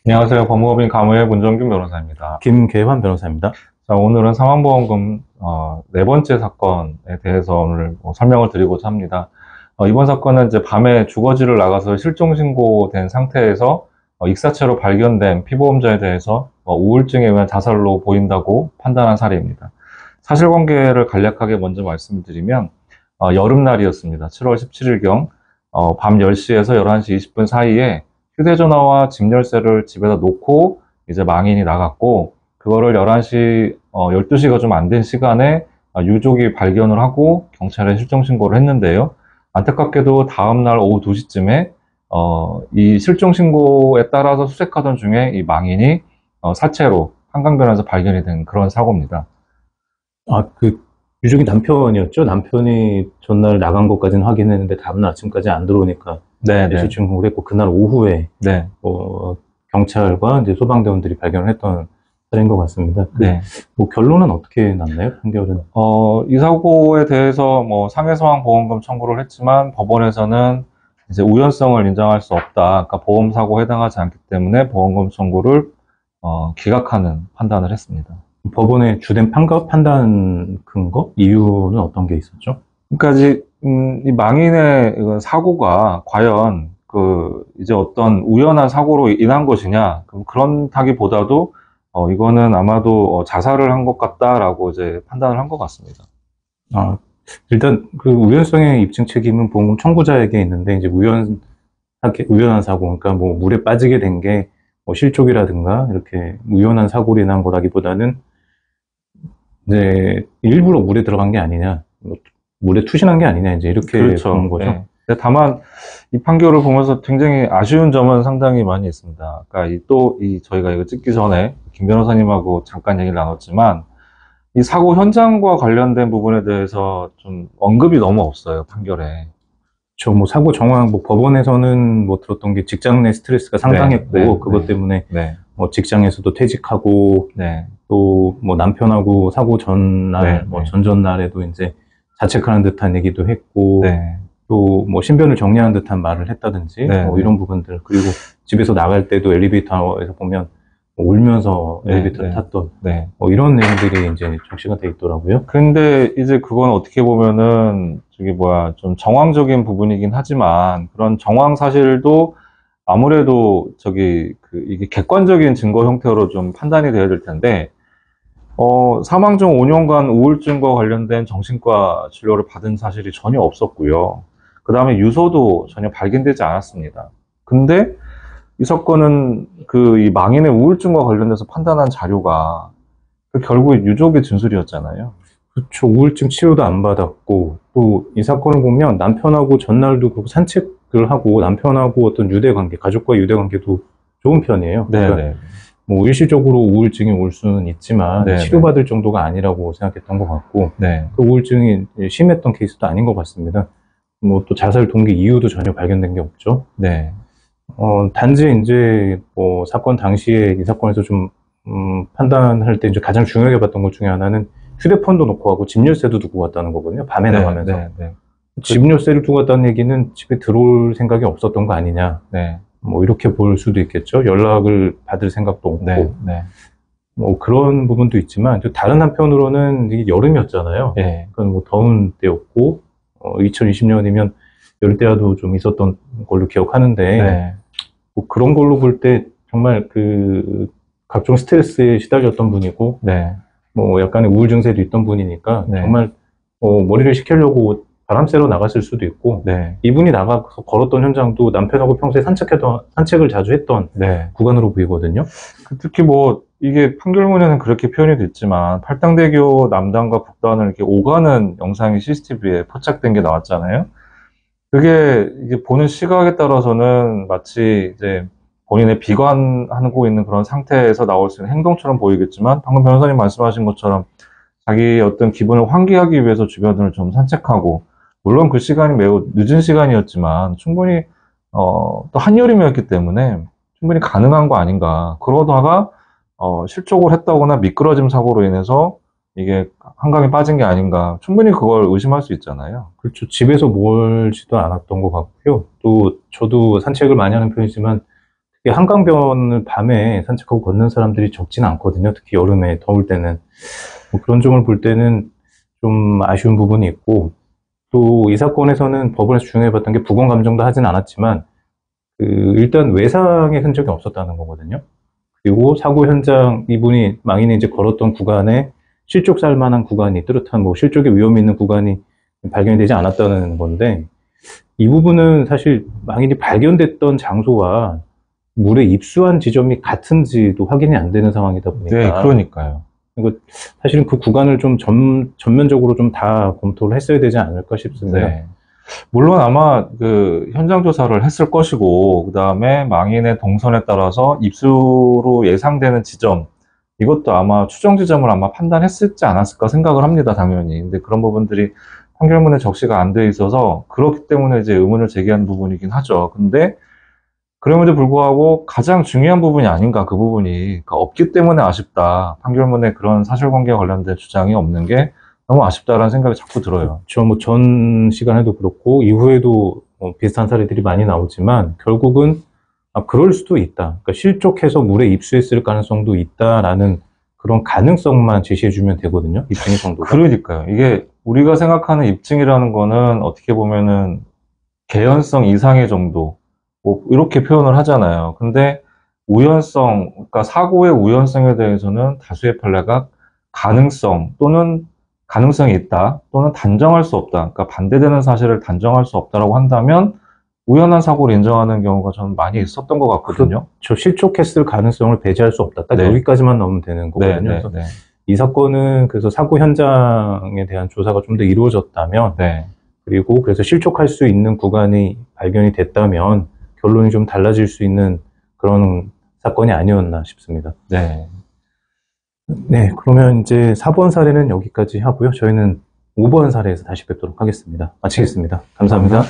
안녕하세요. 법무법인 가무의 문정균 변호사입니다. 김계환 변호사입니다. 자, 오늘은 사망보험금 네 번째 사건에 대해서 오늘 설명을 드리고자 합니다. 이번 사건은 이제 밤에 주거지를 나가서 실종신고된 상태에서 익사체로 발견된 피보험자에 대해서 우울증에 의한 자살로 보인다고 판단한 사례입니다. 사실관계를 간략하게 먼저 말씀을 드리면 여름날이었습니다. 7월 17일경 밤 10시에서 11시 20분 사이에 휴대전화와 집 열쇠를 집에다 놓고 이제 망인이 나갔고, 그거를 11시, 12시가 좀 안 된 시간에 유족이 발견을 하고 경찰에 실종신고를 했는데요. 안타깝게도 다음날 오후 2시쯤에 이 실종신고에 따라서 수색하던 중에 이 망인이 사체로 한강변에서 발견이 된 그런 사고입니다. 유족이 남편이었죠? 남편이 전날 나간 것까지는 확인했는데 다음날 아침까지 안 들어오니까 네. 실종을 했고, 그날 오후에 네. 경찰과 이제 소방대원들이 발견을 했던 사례인 것 같습니다. 네. 결론은 어떻게 났나요? 판결은? 이 사고에 대해서 상해사망보험금 청구를 했지만 법원에서는 이제 우연성을 인정할 수 없다. 그러니까 보험사고에 해당하지 않기 때문에 보험금 청구를 기각하는 판단을 했습니다. 법원의 주된 판단 근거? 이유는 어떤 게 있었죠? 그러니까 이 망인의 사고가 과연 이제 어떤 우연한 사고로 인한 것이냐, 그런다기보다도 이거는 아마도 자살을 한 것 같다라고 이제 판단을 한 것 같습니다. 일단 그 우연성의 입증 책임은 보험금 청구자에게 있는데, 이제 우연한 사고, 그러니까 물에 빠지게 된 게 실족이라든가 이렇게 우연한 사고로 인한 거라기보다는 이제 일부러 물에 들어간 게 아니냐, 물에 투신한 게 아니냐, 이제 이렇게 그렇죠. 보는 거죠. 네. 다만 이 판결을 보면서 굉장히 아쉬운 점은 상당히 많이 있습니다. 그러니까 저희가 이거 찍기 전에 김 변호사님하고 잠깐 얘기를 나눴지만, 이 사고 현장과 관련된 부분에 대해서 좀 언급이 너무 없어요, 판결에. 사고 정황, 법원에서는 들었던 게 직장 내 스트레스가 상당했고, 그것 때문에 직장에서도 퇴직하고, 또 남편하고 사고 전날, 전전날에도 이제 자책하는 듯한 얘기도 했고, 또 신변을 정리하는 듯한 말을 했다든지, 이런 부분들. 그리고 집에서 나갈 때도 엘리베이터에서 보면 울면서 엘리베이터를 탔던, 이런 내용들이 이제 적시가 돼 있더라고요. 근데 이제 그건 어떻게 보면은 좀 정황적인 부분이긴 하지만, 그런 정황 사실도 아무래도 이게 객관적인 증거 형태로 좀 판단이 되어야 될 텐데, 사망 중 5년간 우울증과 관련된 정신과 진료를 받은 사실이 전혀 없었고요. 그 다음에 유서도 전혀 발견되지 않았습니다. 근데 이 사건은 이 망인의 우울증과 관련돼서 판단한 자료가 결국에 유족의 진술이었잖아요. 그렇죠. 우울증 치료도 안 받았고, 또 이 사건을 보면 남편하고 전날도 그렇고 산책을 하고, 남편하고 어떤 유대관계, 가족과의 유대관계도 좋은 편이에요. 그러니까 일시적으로 우울증이 올 수는 있지만 치료받을 정도가 아니라고 생각했던 것 같고, 그 우울증이 심했던 케이스도 아닌 것 같습니다. 또 자살 동기 이유도 전혀 발견된 게 없죠. 단지 이제 사건 당시에 이 사건에서 좀 판단할 때 이제 가장 중요하게 봤던 것 중에 하나는 휴대폰도 놓고 가고 집 열쇠도 두고 갔다는 거거든요. 밤에 나가면서. 집 열쇠를 두고 갔다는 얘기는 집에 들어올 생각이 없었던 거 아니냐. 이렇게 볼 수도 있겠죠. 연락을 받을 생각도 없고. 그런 부분도 있지만, 또 다른 한편으로는 이게 여름이었잖아요. 그건 더운 때였고, 2020년이면 열대야도 좀 있었던 걸로 기억하는데, 그런 걸로 볼 때 정말 각종 스트레스에 시달렸던 분이고, 약간의 우울 증세도 있던 분이니까, 정말 머리를 식히려고 바람 쐬러 나갔을 수도 있고, 이분이 나가서 걸었던 현장도 남편하고 평소에 산책을 자주 했던 구간으로 보이거든요. 특히 이게 판결문에는 그렇게 표현이 됐지만, 팔당대교 남단과 북단을 이렇게 오가는 영상이 CCTV에 포착된 게 나왔잖아요. 이게 보는 시각에 따라서는 마치 이제 본인의 비관하고 있는 그런 상태에서 나올 수 있는 행동처럼 보이겠지만, 방금 변호사님 말씀하신 것처럼 자기의 어떤 기분을 환기하기 위해서 주변을 좀 산책하고, 물론 그 시간이 매우 늦은 시간이었지만 충분히 또 한여름이었기 때문에 충분히 가능한 거 아닌가. 그러다가 실족을 했다거나 미끄러짐 사고로 인해서 이게 한강에 빠진 게 아닌가. 충분히 그걸 의심할 수 있잖아요. 그렇죠. 집에서 멀지도 않았던 것 같고요. 또 저도 산책을 많이 하는 편이지만 이 한강변을 밤에 산책하고 걷는 사람들이 적지는 않거든요. 특히 여름에 더울 때는. 뭐 그런 점을 볼 때는 좀 아쉬운 부분이 있고, 또 이 사건에서는 법원에서 중요해봤던 게 부검 감정도 하진 않았지만, 일단 외상의 흔적이 없었다는 거거든요. 그리고 사고 현장, 이분이 망인이 이제 걸었던 구간에 실족살 만한 구간이, 뚜렷한 뭐 실족의 위험이 있는 구간이 발견이 되지 않았다는 건데, 이 부분은 사실 망인이 발견됐던 장소와 물에 입수한 지점이 같은지도 확인이 안 되는 상황이다 보니까. 네, 그러니까요. 사실은 그 구간을 좀 전면적으로 좀 다 검토를 했어야 되지 않을까 싶습니다. 네. 물론 아마 그 현장 조사를 했을 것이고, 그 다음에 망인의 동선에 따라서 입수로 예상되는 지점, 이것도 아마 추정 지점을 아마 판단했을지 않았을까 생각을 합니다, 당연히. 근데 그런 부분들이 판결문에 적시가 안 돼 있어서 그렇기 때문에 이제 의문을 제기한 부분이긴 하죠. 근데 그럼에도 불구하고 가장 중요한 부분이 아닌가, 그 부분이. 그러니까 없기 때문에 아쉽다. 판결문에 그런 사실관계와 관련된 주장이 없는 게 너무 아쉽다라는 생각이 자꾸 들어요. 뭐 전 시간에도 그렇고 이후에도 비슷한 사례들이 많이 나오지만 결국은 그럴 수도 있다. 그러니까 실족해서 물에 입수했을 가능성도 있다라는 그런 가능성만 제시해주면 되거든요. 입증의 정도가. 그러니까요. 이게 우리가 생각하는 입증이라는 거는 어떻게 보면은 개연성 이상의 정도, 뭐 이렇게 표현을 하잖아요. 근데 우연성, 그러니까 사고의 우연성에 대해서는 다수의 판례가 가능성 또는 가능성이 있다 또는 단정할 수 없다. 그러니까 반대되는 사실을 단정할 수 없다라고 한다면 우연한 사고를 인정하는 경우가 저는 많이 있었던 것 같거든요. 저 실족했을 가능성을 배제할 수 없다. 딱 네. 여기까지만 넣으면 되는 거거든요. 네, 그래서 이 사건은 그래서 사고 현장에 대한 조사가 좀 더 이루어졌다면, 네. 그리고 그래서 실족할 수 있는 구간이 발견이 됐다면 결론이 좀 달라질 수 있는 그런 사건이 아니었나 싶습니다. 네. 네, 그러면 이제 4번 사례는 여기까지 하고요. 저희는 5번 사례에서 다시 뵙도록 하겠습니다. 마치겠습니다. 감사합니다.